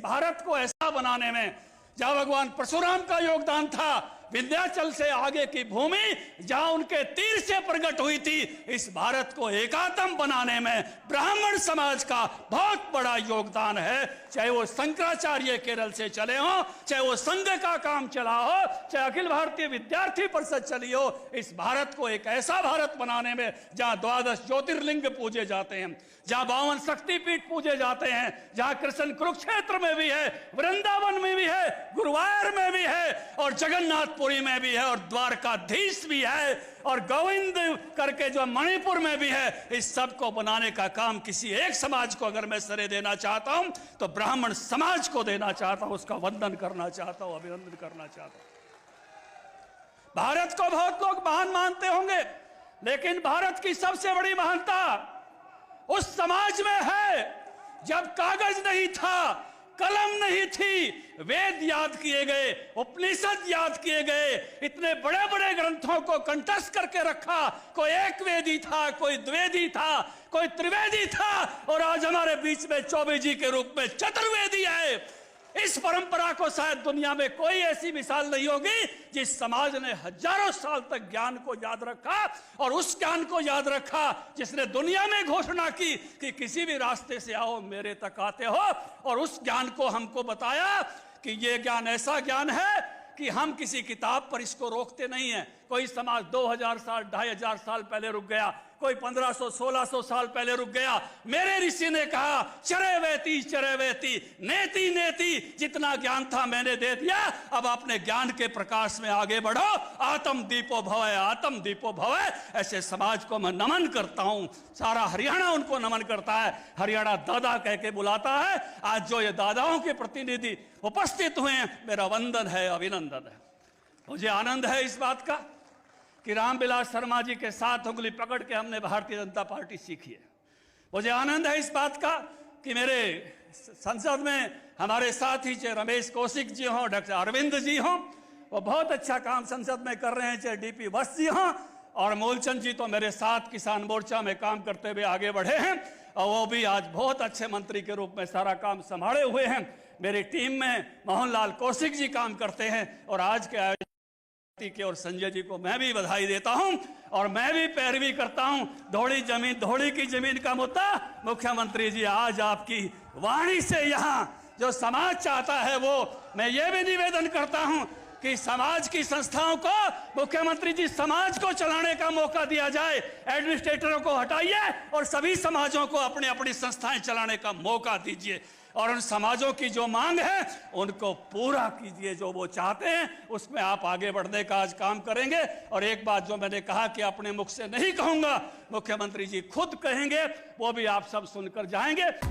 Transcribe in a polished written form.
भारत को ऐसा बनाने में जहां भगवान परशुराम का योगदान था, विंध्याचल से आगे की भूमि जहां उनके तीर से प्रकट हुई थी, इस भारत को एकात्म बनाने में ब्राह्मण समाज का बहुत बड़ा योगदान है। चाहे वो शंकराचार्य केरल से चले हो, चाहे वो संघ का काम चला हो, चाहे अखिल भारतीय विद्यार्थी परिषद चली हो, इस भारत को एक ऐसा भारत बनाने में जहां 12 ज्योतिर्लिंग पूजे जाते हैं, जहां 52 शक्तिपीठ पूजे जाते हैं, जहां कृष्ण कुरुक्षेत्र में भी है, वृंदावन में भी है, गुरुवायूर में भी है, और जगन्नाथपुरी में भी है, और द्वारकाधीश भी है, और गोविंद करके जो मणिपुर में भी है। इस सब को बनाने का काम किसी एक समाज को अगर मैं श्रेय देना चाहता हूं तो ब्राह्मण समाज को देना चाहता हूं, उसका वंदन करना चाहता हूं, अभिनंदन करना चाहता हूं। भारत को बहुत लोग महान मानते होंगे, लेकिन भारत की सबसे बड़ी महानता उस समाज में है जब कागज नहीं था, कलम नहीं थी, वेद याद किए गए, उपनिषद याद किए गए, इतने बड़े बड़े ग्रंथों को कंठस्थ करके रखा। कोई एक वेदी था, कोई द्विवेदी था, कोई त्रिवेदी था, और आज हमारे बीच में चौबे जी के रूप में चतुर्वेदी है। इस परंपरा को शायद दुनिया में कोई ऐसी मिसाल नहीं होगी जिस समाज ने हजारों साल तक ज्ञान को याद रखा, और उस ज्ञान को याद रखा जिसने दुनिया में घोषणा की कि किसी भी रास्ते से आओ मेरे तक आते हो, और उस ज्ञान को हमको बताया कि ये ज्ञान ऐसा ज्ञान है कि हम किसी किताब पर इसको रोकते नहीं है। कोई समाज 2000 साल 2500 साल पहले रुक गया, कोई 1500 1600 साल पहले रुक गया। मेरे ऋषि ने कहा चरैवेति नेति नेति, जितना ज्ञान था मैंने दे दिया, अब अपने ज्ञान के प्रकाश में आगे बढ़ो। आत्म दीपो भवय, आत्म दीपो भवय। ऐसे समाज को मैं नमन करता हूं, सारा हरियाणा उनको नमन करता है। हरियाणा दादा कह के बुलाता है। आज जो ये दादाओं के प्रतिनिधि उपस्थित हुए हैं, मेरा वंदन है, अभिनंदन है। मुझे आनंद है इस बात का कि रामविलास शर्मा जी के साथ उंगली पकड़ के हमने भारतीय जनता पार्टी सीखी है। मुझे आनंद है इस बात का कि मेरे संसद में हमारे साथी चाहे रमेश कौशिक जी हों, डॉक्टर अरविंद जी हों, वो बहुत अच्छा काम संसद में कर रहे हैं, चाहे डीपी वत्स जी हों, और मूलचंद जी तो मेरे साथ किसान मोर्चा में काम करते हुए आगे बढ़े हैं, और वो भी आज बहुत अच्छे मंत्री के रूप में सारा काम संभाले हुए हैं। मेरी टीम में मोहनलाल कौशिक जी काम करते हैं, और आज के आयोजन के और संजय जी को मैं भी बधाई देता हूं, और मैं भी पैरवी करता हूं। धोड़ी की जमीन का मुद्दा, मुख्यमंत्री जी आज आपकी वाणी से यहां जो समाज चाहता है, वो मैं ये भी निवेदन करता हूं कि समाज की संस्थाओं को, मुख्यमंत्री जी, समाज को चलाने का मौका दिया जाए। एडमिनिस्ट्रेटरों को हटाइए और सभी समाजों को अपनी अपनी संस्थाएं चलाने का मौका दीजिए, और उन समाजों की जो मांग है उनको पूरा कीजिए। जो वो चाहते हैं उसमें आप आगे बढ़ने का आज काम करेंगे। और एक बात जो मैंने कहा कि अपने मुख से नहीं कहूंगा, मुख्यमंत्री जी खुद कहेंगे, वो भी आप सब सुनकर जाएंगे।